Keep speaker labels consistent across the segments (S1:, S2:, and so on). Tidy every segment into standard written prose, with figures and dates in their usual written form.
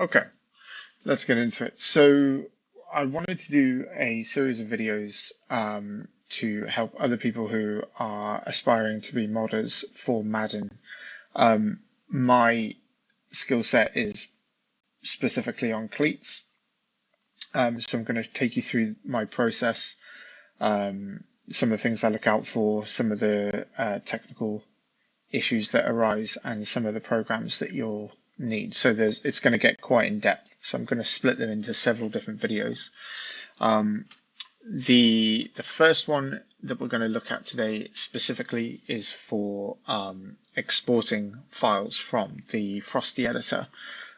S1: Okay, let's get into it. So I wanted to do a series of videos to help other people who are aspiring to be modders for Madden. My skill set is specifically on cleats, so I'm going to take you through my process, some of the things I look out for, some of the technical issues that arise, and some of the programs that you'll need. So it's going to get quite in depth. So I'm going to split them into several different videos. The first one that we're going to look at today specifically is for exporting files from the Frosty Editor.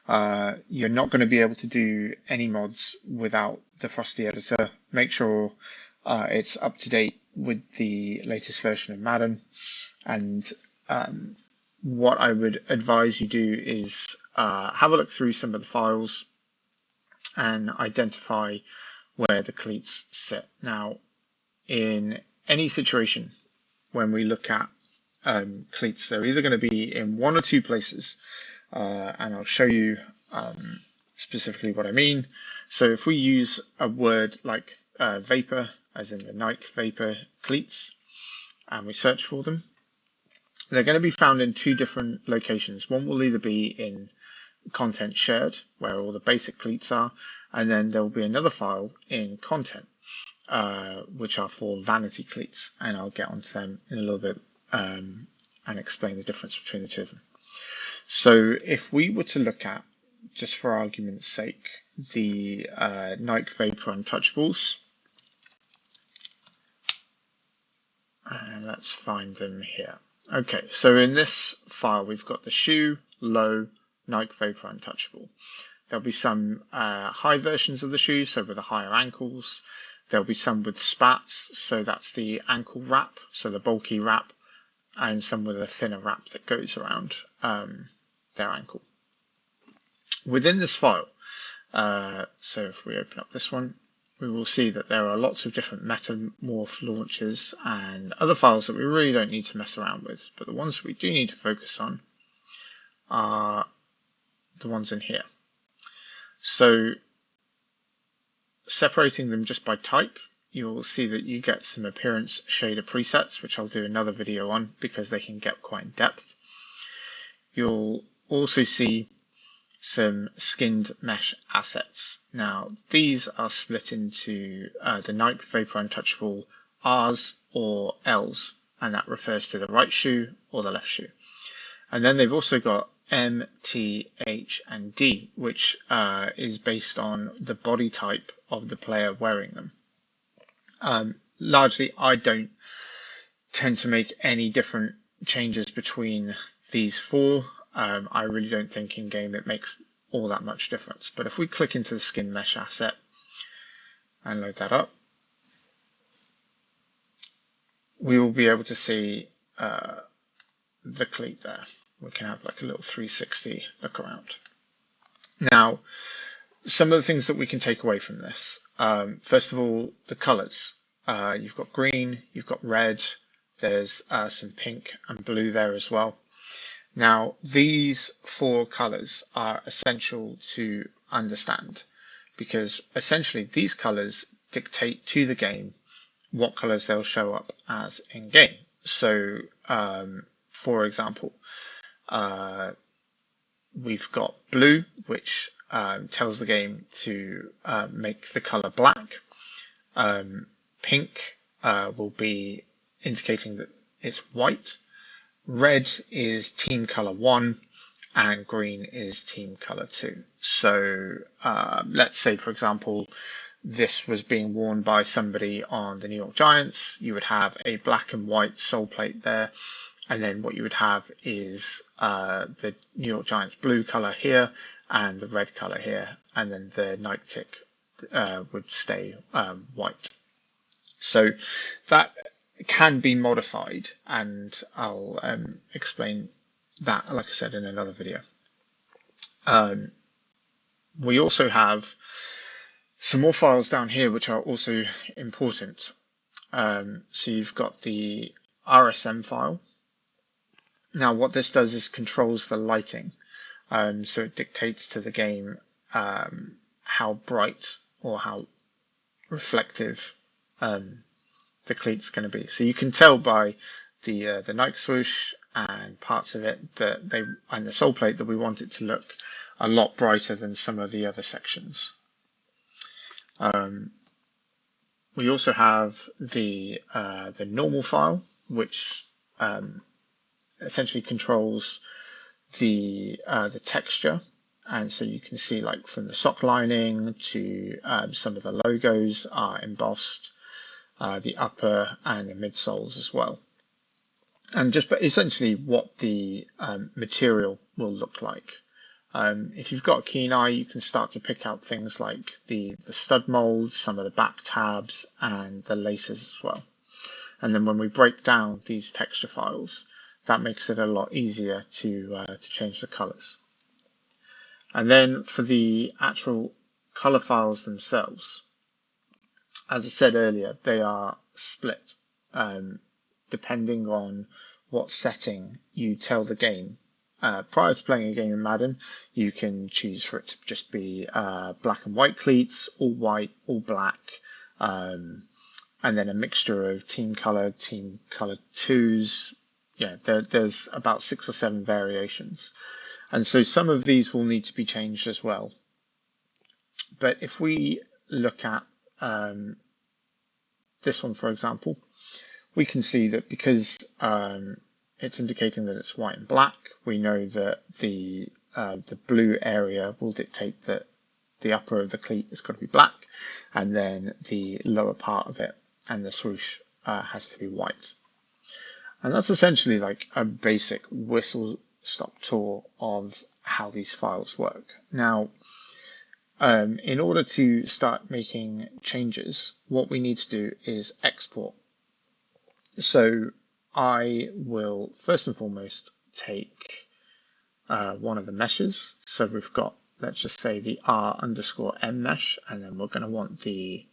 S1: You're not going to be able to do any mods without the Frosty Editor. Make sure it's up to date with the latest version of Madden. And what I would advise you do is have a look through some of the files and identify where the cleats sit. Now, in any situation when we look at cleats, they're either going to be in one or two places, and I'll show you specifically what I mean. So if we use a word like vapor, as in the Nike Vapor cleats, and we search for them, they're going to be found in two different locations. One will either be in content shared, where all the basic cleats are, and then there will be another file in content, which are for Vanity Cleats, and I'll get onto them in a little bit and explain the difference between the two of them. So if we were to look at, just for argument's sake, the Nike Vapor Untouchables, and let's find them here. Okay, so in this file we've got the shoe, low, Nike Vapor Untouchable. There'll be some high versions of the shoe, so with the higher ankles. There'll be some with spats, so that's the ankle wrap, so the bulky wrap, and some with a thinner wrap that goes around their ankle. Within this file, so if we open up this one, we will see that there are lots of different metamorph launchers and other files that we really don't need to mess around with, but the ones we do need to focus on are the ones in here. So separating them just by type, you'll see that you get some appearance shader presets, which I'll do another video on because they can get quite in depth. You'll also see some skinned mesh assets. Now, these are split into the Nike Vapor Untouchable R's or L's, and that refers to the right shoe or the left shoe. And then they've also got M, T, H, and D, which is based on the body type of the player wearing them. Largely, I don't tend to make any different changes between these four. I really don't think in game it makes all that much difference. But if we click into the skin mesh asset and load that up, we will be able to see the cleat there. We can have like a little 360 look around. Now, some of the things that we can take away from this. First of all, the colors. You've got green, you've got red, there's some pink and blue there as well. Now, these four colors are essential to understand because essentially these colors dictate to the game what colors they'll show up as in game. So, for example, we've got blue, which tells the game to make the color black. Pink will be indicating that it's white. Red is team color 1 and green is team color 2. So let's say, for example, this was being worn by somebody on the New York Giants. You would have a black and white sole plate there. And then what you would have is the New York Giants blue color here and the red color here. And then the Nike tick would stay white. So that can be modified, and I'll explain that, like I said, in another video. We also have some more files down here which are also important. So you've got the RSM file. Now what this does is controls the lighting. So it dictates to the game how bright or how reflective the cleat's going to be. So you can tell by the Nike swoosh and parts of it that and the sole plate that we want it to look a lot brighter than some of the other sections. We also have the normal file, which essentially controls the texture, and so you can see, like, from the sock lining to some of the logos are embossed, the upper and the midsoles as well, and just essentially what the material will look like. If you've got a keen eye, you can start to pick out things like the stud molds, some of the back tabs, and the laces as well. And then when we break down these texture files, that makes it a lot easier to change the colors. And then for the actual color files themselves, as I said earlier, they are split depending on what setting you tell the game. Prior to playing a game in Madden, you can choose for it to just be black and white cleats, all white, all black, and then a mixture of team colored 2s. Yeah, there's about 6 or 7 variations. And so some of these will need to be changed as well. But if we look at this one, for example, we can see that because it's indicating that it's white and black, we know that the blue area will dictate that the upper of the cleat is going to be black, and then the lower part of it and the swoosh has to be white. And that's essentially like a basic whistle-stop tour of how these files work. Now, in order to start making changes, what we need to do is export. So I will first and foremost take one of the meshes. So we've got, let's just say, the R_M mesh, and then we're going to want the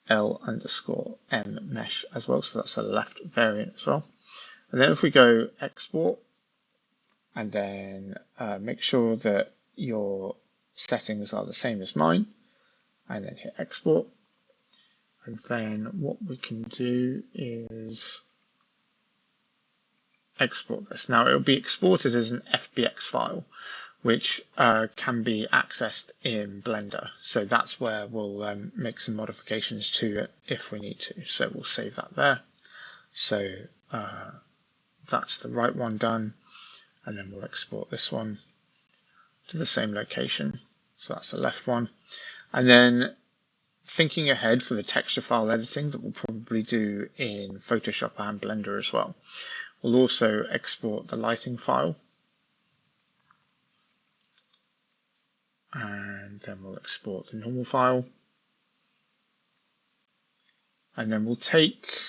S1: L_M mesh as well. So that's a left variant as well. And then if we go export, and then make sure that your settings are the same as mine, and then hit export. And then what we can do is export this. Now, it will be exported as an FBX file, which can be accessed in Blender. So that's where we'll make some modifications to it if we need to. So we'll save that there. So that's the right one done. And then we'll export this one to the same location. So that's the left one. And then thinking ahead for the texture file editing that we'll probably do in Photoshop and Blender as well, we'll also export the lighting file. And then we'll export the normal file. And then we'll take,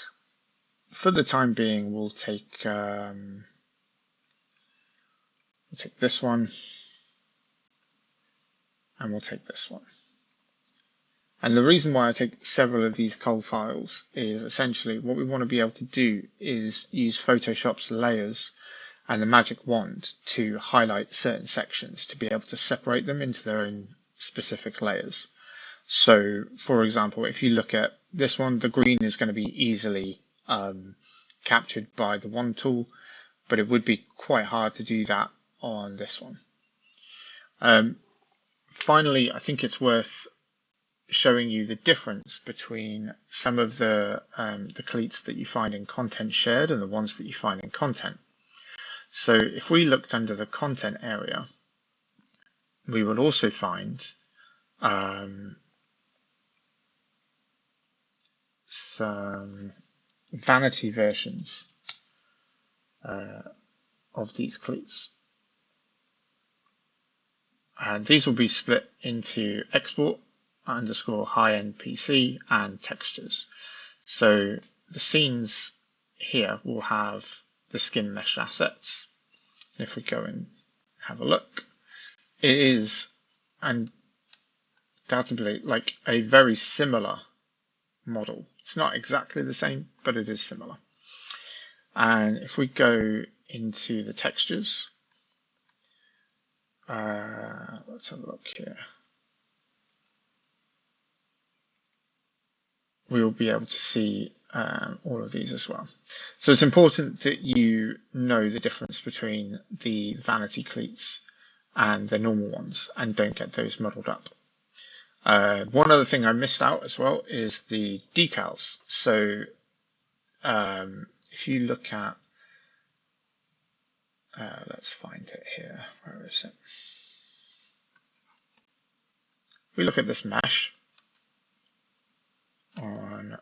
S1: for the time being, we'll take this one, and we'll take this one. And the reason why I take several of these cold files is essentially what we want to be able to do is use Photoshop's layers and the magic wand to highlight certain sections to be able to separate them into their own specific layers. So, for example, if you look at this one, the green is going to be easily captured by the wand tool, but it would be quite hard to do that on this one. Finally, I think it's worth showing you the difference between some of the cleats that you find in content shared and the ones that you find in content. So if we looked under the content area, we would also find some vanity versions of these cleats. And these will be split into export _ high-end PC and textures. So the scenes here will have the skin mesh assets. And if we go and have a look, it is undoubtedly like a very similar model. It's not exactly the same, but it is similar. And if we go into the textures, let's have a look here. we will be able to see all of these as well. So it's important that you know the difference between the vanity cleats and the normal ones and don't get those muddled up. One other thing I missed out as well is the decals. So if you look at, let's find it here, where is it? If we look at this mesh on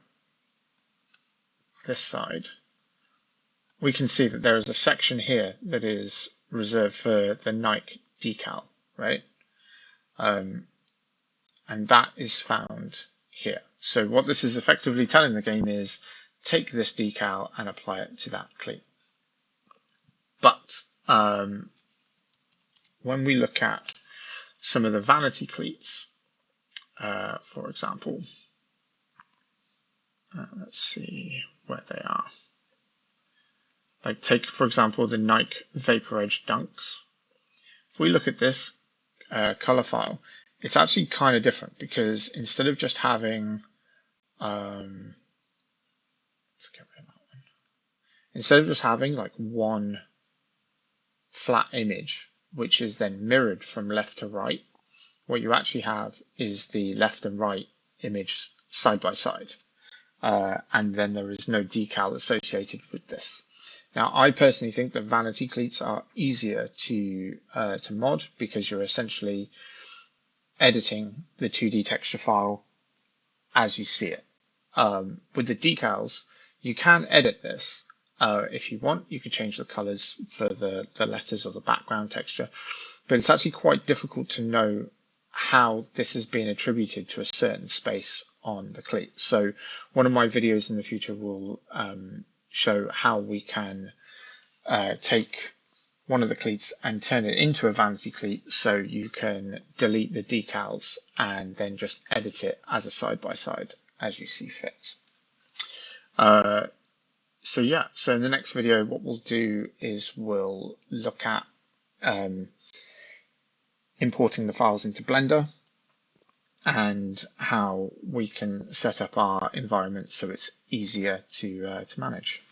S1: this side, we can see that there is a section here that is reserved for the Nike decal, right? And that is found here. So what this is effectively telling the game is take this decal and apply it to that cleat. But when we look at some of the vanity cleats, for example, let's see where they are. Like take, for example, the Nike Vapor Edge Dunks. If we look at this color file, it's actually kind of different because instead of just having, let's get rid of that one. Instead of just having like one flat image, which is then mirrored from left to right, what you actually have is the left and right image side by side. And then there is no decal associated with this. Now, I personally think that vanity cleats are easier to mod because you're essentially editing the 2D texture file as you see it. With the decals, you can edit this. If you want, you can change the colors for the letters or the background texture, but it's actually quite difficult to know how this has been attributed to a certain space on the cleat. So one of my videos in the future will show how we can take one of the cleats and turn it into a vanity cleat so you can delete the decals and then just edit it as a side-by-side as you see fit. So yeah, so in the next video what we'll do is we'll look at importing the files into Blender and how we can set up our environment so it's easier to manage.